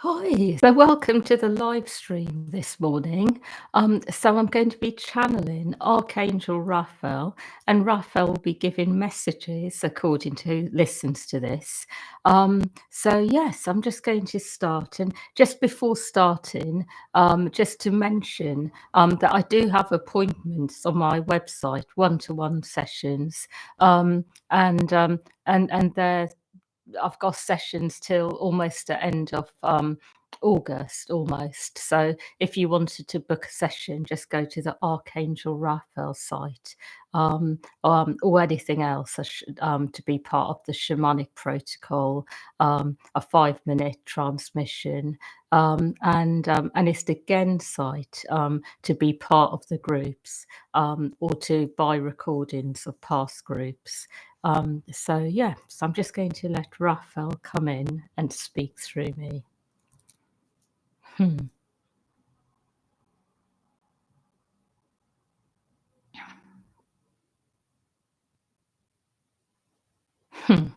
Hi, so welcome to the live stream this morning. So I'm going to be channeling Archangel Raphael, and Raphael will be giving messages according to who listens to this. So yes, I'm just going to start, and just before starting, just to mention that I do have appointments on my website, one-to-one sessions, and they're I've got sessions till almost the end of August, almost. So if you wanted to book a session, just go to the Archangel Raphael site, or anything else to be part of the shamanic protocol, a 5 minute transmission, and it's the Gen site to be part of the groups, or to buy recordings of past groups. So I'm just going to let Raphael come in and speak through me. Hmm. Hmm.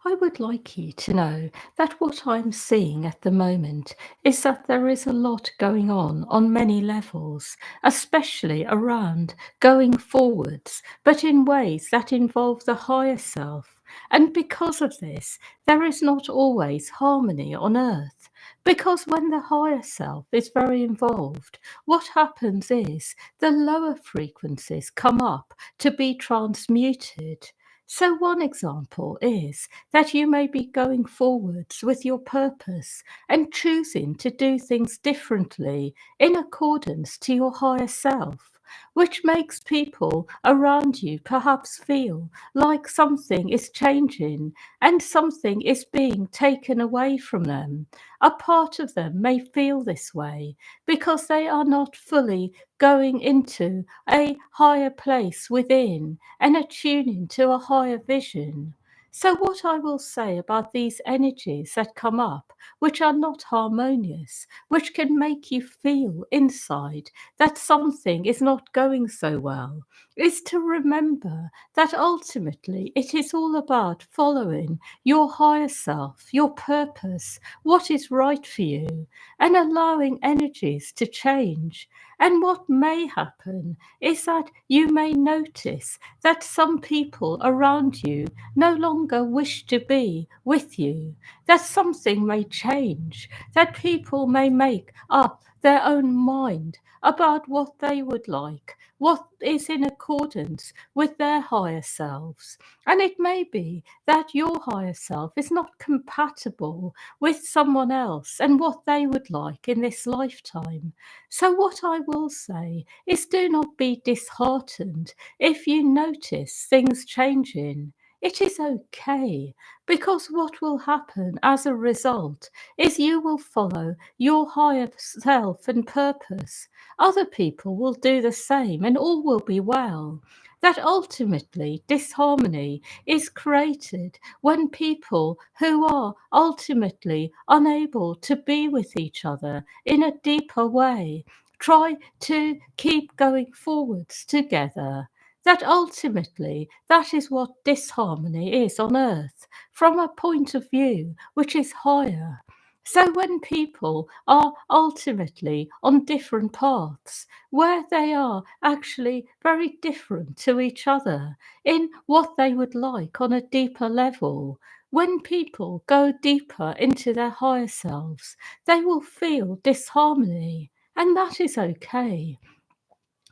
I would like you to know that what I'm seeing at the moment is that there is a lot going on many levels, especially around going forwards, but in ways that involve the higher self. And because of this, there is not always harmony on earth. Because when the higher self is very involved, what happens is the lower frequencies come up to be transmuted. So, one example is that you may be going forwards with your purpose and choosing to do things differently in accordance to your higher self, which makes people around you perhaps feel like something is changing and something is being taken away from them. A part of them may feel this way because they are not fully going into a higher place within and attuning to a higher vision. So, what I will say about these energies that come up, which are not harmonious, which can make you feel inside that something is not going so well, is to remember that ultimately it is all about following your higher self, your purpose, what is right for you, and allowing energies to change. And what may happen is that you may notice that some people around you no longer wish to be with you, that something may change, that people may make up their own mind about what they would like, what is in accordance with their higher selves. And it may be that your higher self is not compatible with someone else and what they would like in this lifetime. So, what I will say is do not be disheartened if you notice things changing. It is okay, because what will happen as a result is you will follow your higher self and purpose. Other people will do the same and all will be well. That ultimately disharmony is created when people who are ultimately unable to be with each other in a deeper way try to keep going forwards together. That ultimately, that is what disharmony is on earth from a point of view which is higher. So when people are ultimately on different paths, where they are actually very different to each other in what they would like on a deeper level, when people go deeper into their higher selves, they will feel disharmony, and that is okay.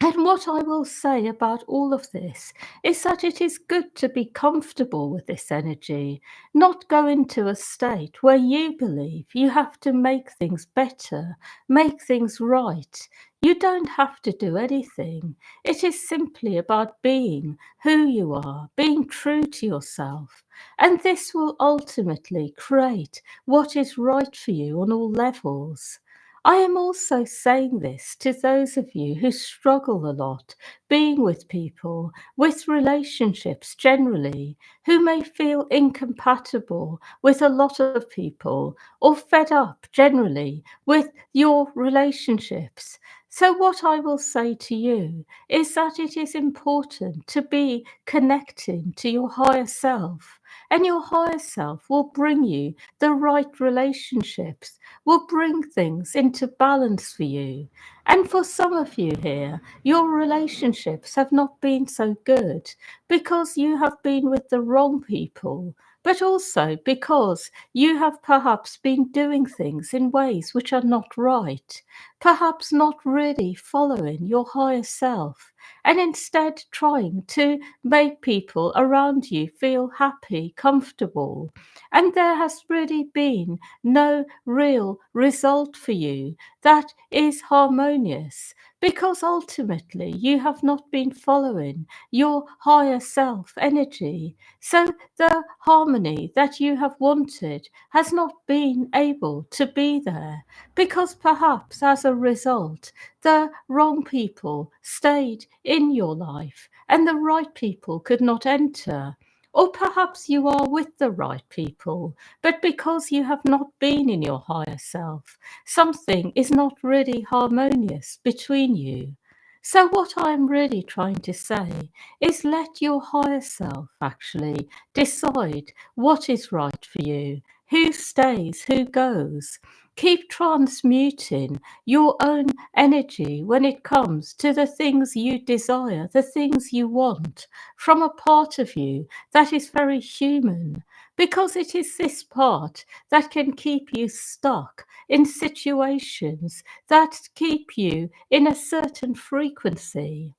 And what I will say about all of this is that it is good to be comfortable with this energy, not go into a state where you believe you have to make things better, make things right. You don't have to do anything. It is simply about being who you are, being true to yourself. And this will ultimately create what is right for you on all levels. I am also saying this to those of you who struggle a lot being with people, with relationships generally, who may feel incompatible with a lot of people or fed up generally with your relationships. So, what I will say to you is that it is important to be connecting to your higher self and your higher self will bring you the right relationships, will bring things into balance for you. And for some of you here, your relationships have not been so good because you have been with the wrong people, but also because you have perhaps been doing things in ways which are not right, perhaps not really following your higher self, and instead trying to make people around you feel happy, comfortable. And there has really been no real result for you that is harmonious because ultimately you have not been following your higher self energy. So the harmony that you have wanted has not been able to be there because perhaps as a result, the wrong people stayed in your life and the right people could not enter. Or perhaps you are with the right people, but because you have not been in your higher self, something is not really harmonious between you. So, what I'm really trying to say is let your higher self actually decide what is right for you, who stays, who goes. Keep transmuting your own energy when it comes to the things you desire, the things you want from a part of you that is very human, because it is this part that can keep you stuck in situations that keep you in a certain frequency.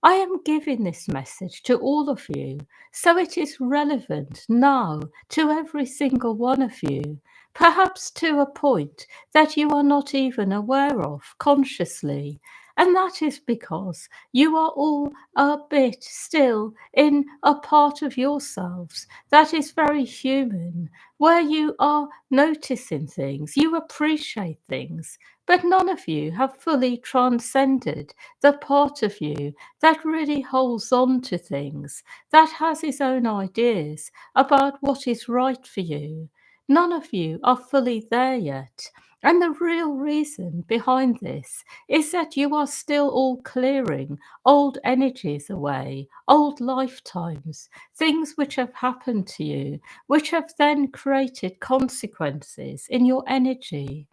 I am giving this message to all of you, so it is relevant now to every single one of you, perhaps to a point that you are not even aware of consciously. And that is because you are all a bit still in a part of yourselves that is very human, where you are noticing things, you appreciate things, but none of you have fully transcended the part of you that really holds on to things, that has his own ideas about what is right for you. None of you are fully there yet. And the real reason behind this is that you are still all clearing old energies away, old lifetimes, things which have happened to you, which have then created consequences in your energy.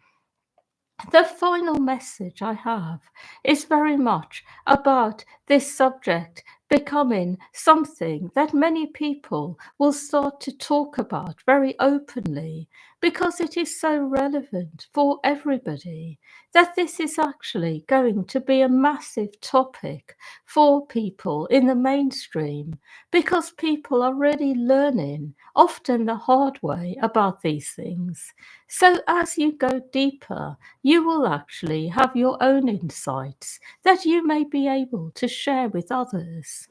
The final message I have is very much about this subject becoming something that many people will start to talk about very openly because it is so relevant for everybody that this is actually going to be a massive topic for people in the mainstream because people are really learning, often the hard way, about these things. So as you go deeper, you will actually have your own insights that you may be able to share with others.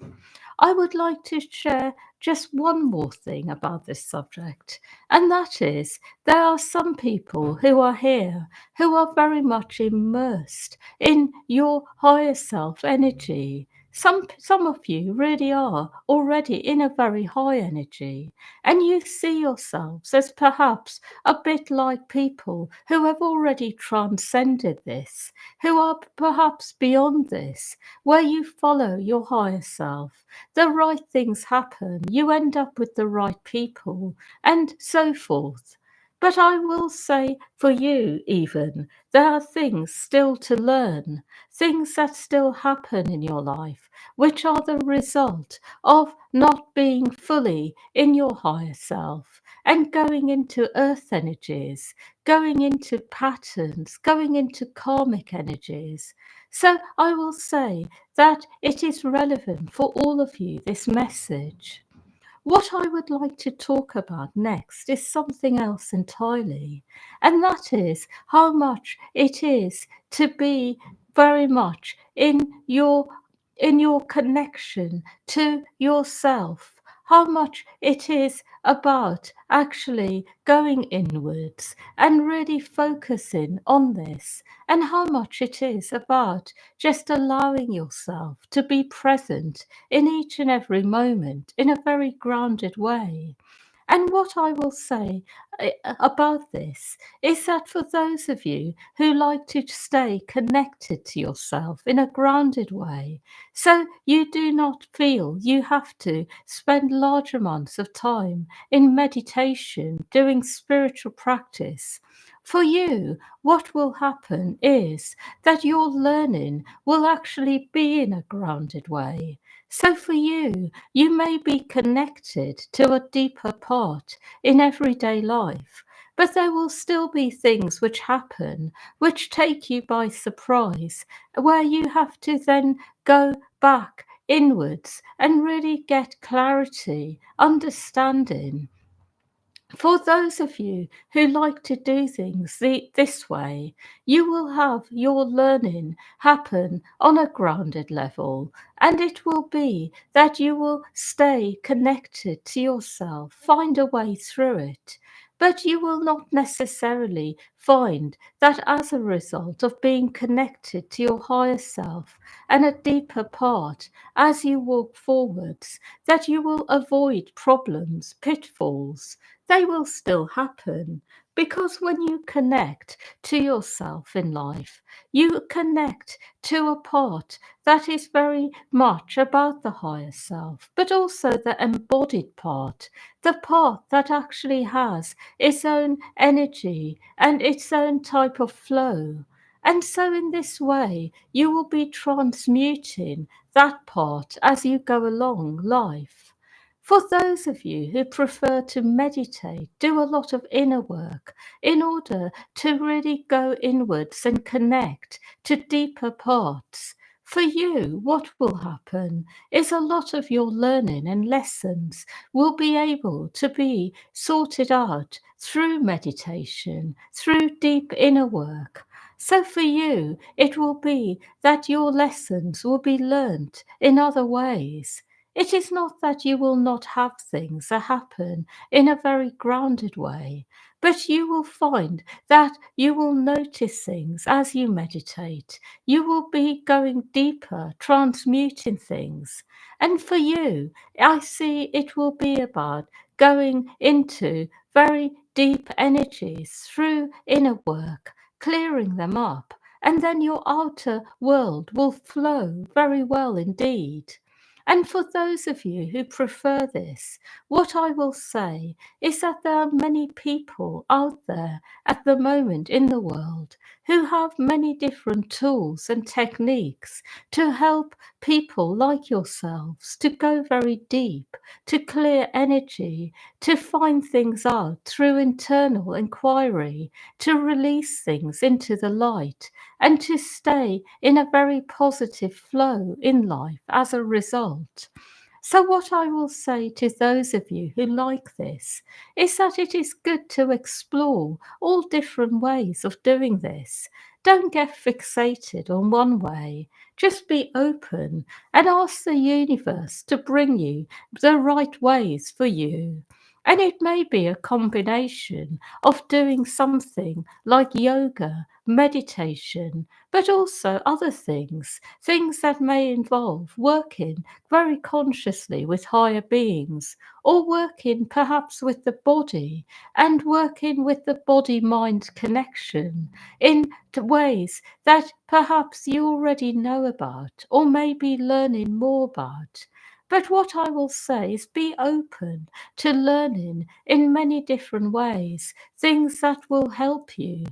I would like to share just one more thing about this subject, and that is there are some people who are here who are very much immersed in your higher self energy. Some of you really are already in a very high energy, and you see yourselves as perhaps a bit like people who have already transcended this, who are perhaps beyond this, where you follow your higher self, the right things happen, you end up with the right people, and so forth. But I will say for you, even, there are things still to learn, things that still happen in your life, which are the result of not being fully in your higher self and going into earth energies, going into patterns, going into karmic energies. So I will say that it is relevant for all of you, this message. What I would like to talk about next is something else entirely, and that is how much it is to be very much in your connection to yourself, how much it is about actually going inwards and really focusing on this, and how much it is about just allowing yourself to be present in each and every moment in a very grounded way. And what I will say about this is that for those of you who like to stay connected to yourself in a grounded way, so you do not feel you have to spend large amounts of time in meditation, doing spiritual practice, for you, what will happen is that your learning will actually be in a grounded way. So for you, you may be connected to a deeper part in everyday life, but there will still be things which happen which take you by surprise, where you have to then go back inwards and really get clarity, understanding. For those of you who like to do things this way, you will have your learning happen on a grounded level, and it will be that you will stay connected to yourself, find a way through it. But you will not necessarily find that as a result of being connected to your higher self and a deeper part as you walk forwards, that you will avoid problems, pitfalls. They will still happen, because when you connect to yourself in life, you connect to a part that is very much about the higher self, but also the embodied part, the part that actually has its own energy and its own type of flow. And so, in this way, you will be transmuting that part as you go along life. For those of you who prefer to meditate, do a lot of inner work in order to really go inwards and connect to deeper parts. For you, what will happen is a lot of your learning and lessons will be able to be sorted out through meditation, through deep inner work. So for you, it will be that your lessons will be learnt in other ways. It is not that you will not have things that happen in a very grounded way, but you will find that you will notice things as you meditate. You will be going deeper, transmuting things. And for you, I see it will be about going into very deep energies through inner work, clearing them up, and then your outer world will flow very well indeed. And for those of you who prefer this, what I will say is that there are many people out there at the moment in the world who have many different tools and techniques to help people like yourselves to go very deep, to clear energy, to find things out through internal inquiry, to release things into the light, and to stay in a very positive flow in life as a result. So, what I will say to those of you who like this is that it is good to explore all different ways of doing this. Don't get fixated on one way. Just be open and ask the universe to bring you the right ways for you. And it may be a combination of doing something like yoga, meditation, but also other things, things that may involve working very consciously with higher beings, or working perhaps with the body and working with the body mind connection in ways that perhaps you already know about or may be learning more about. But what I will say is be open to learning in many different ways, things that will help you.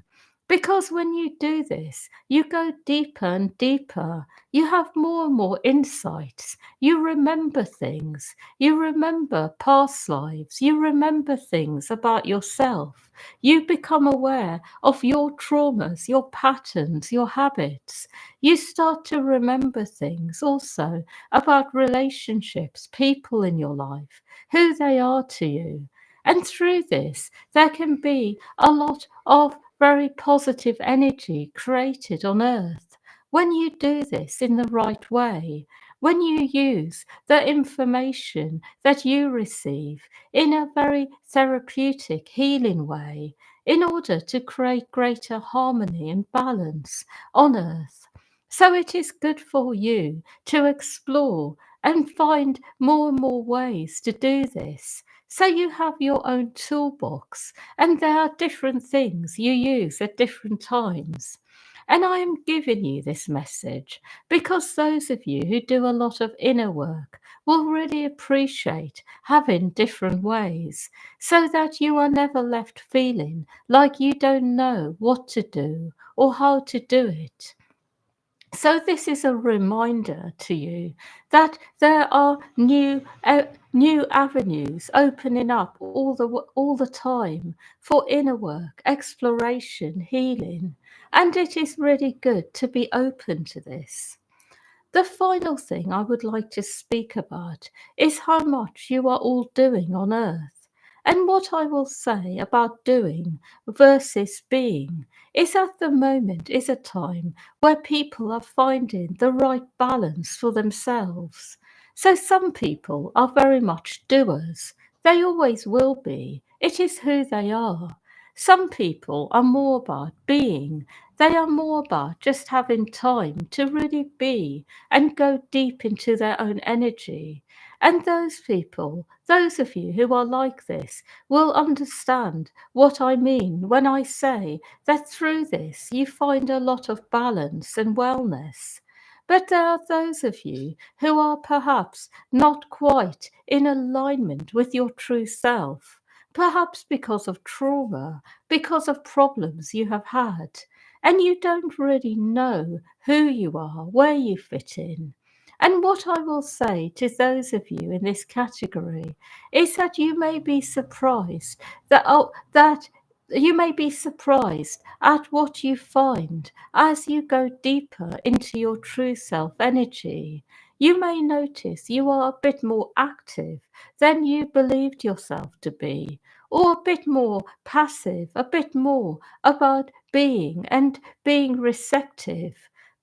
Because when you do this, you go deeper and deeper. You have more and more insights. You remember things. You remember past lives. You remember things about yourself. You become aware of your traumas, your patterns, your habits. You start to remember things also about relationships, people in your life, who they are to you. And through this, there can be a lot of very positive energy created on earth. When you do this in the right way, when you use the information that you receive in a very therapeutic, healing way, in order to create greater harmony and balance on earth. So it is good for you to explore and find more and more ways to do this. So you have your own toolbox, and there are different things you use at different times. And I am giving you this message because those of you who do a lot of inner work will really appreciate having different ways so that you are never left feeling like you don't know what to do or how to do it. So this is a reminder to you that there are new avenues opening up all the time for inner work, exploration, healing, and it is really good to be open to this. The final thing I would like to speak about is how much you are all doing on Earth. And what I will say about doing versus being is at the moment is a time where people are finding the right balance for themselves. So some people are very much doers. They always will be. It is who they are. Some people are more about being. They are more about just having time to really be and go deep into their own energy. And those people, those of you who are like this, will understand what I mean when I say that through this you find a lot of balance and wellness. But there are those of you who are perhaps not quite in alignment with your true self, perhaps because of trauma, because of problems you have had, and you don't really know who you are, where you fit in. And what I will say to those of you in this category is that you may be surprised that you may be surprised at what you find as you go deeper into your true self energy. You may notice you are a bit more active than you believed yourself to be, or a bit more passive, a bit more about being and being receptive.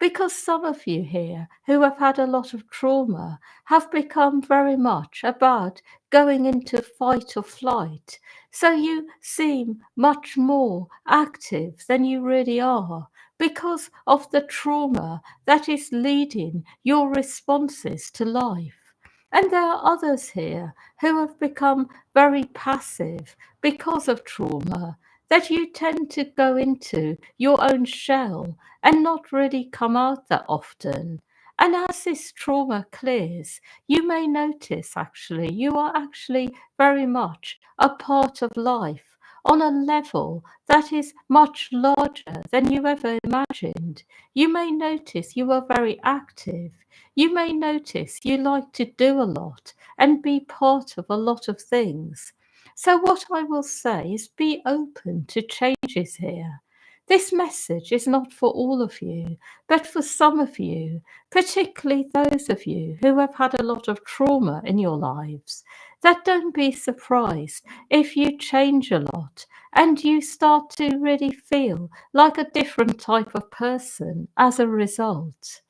Because some of you here who have had a lot of trauma have become very much about going into fight or flight. So you seem much more active than you really are because of the trauma that is leading your responses to life. And there are others here who have become very passive because of trauma, that you tend to go into your own shell and not really come out that often. And as this trauma clears, you may notice actually you are actually very much a part of life on a level that is much larger than you ever imagined. You may notice you are very active. You may notice you like to do a lot and be part of a lot of things. So, what I will say is be open to changes here. This message is not for all of you, but for some of you, particularly those of you who have had a lot of trauma in your lives. That don't be surprised if you change a lot and you start to really feel like a different type of person as a result.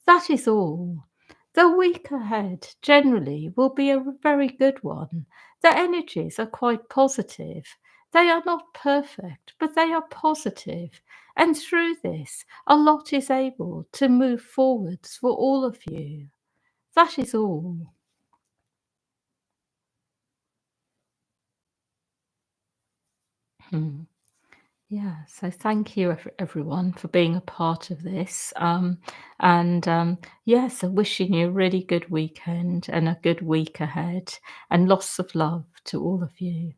That is all. The week ahead generally will be a very good one. The energies are quite positive. They are not perfect, but they are positive. And through this, a lot is able to move forwards for all of you. That is all. Hmm. Yeah, so thank you everyone for being a part of this. And yeah, so wishing you a really good weekend and a good week ahead, and lots of love to all of you.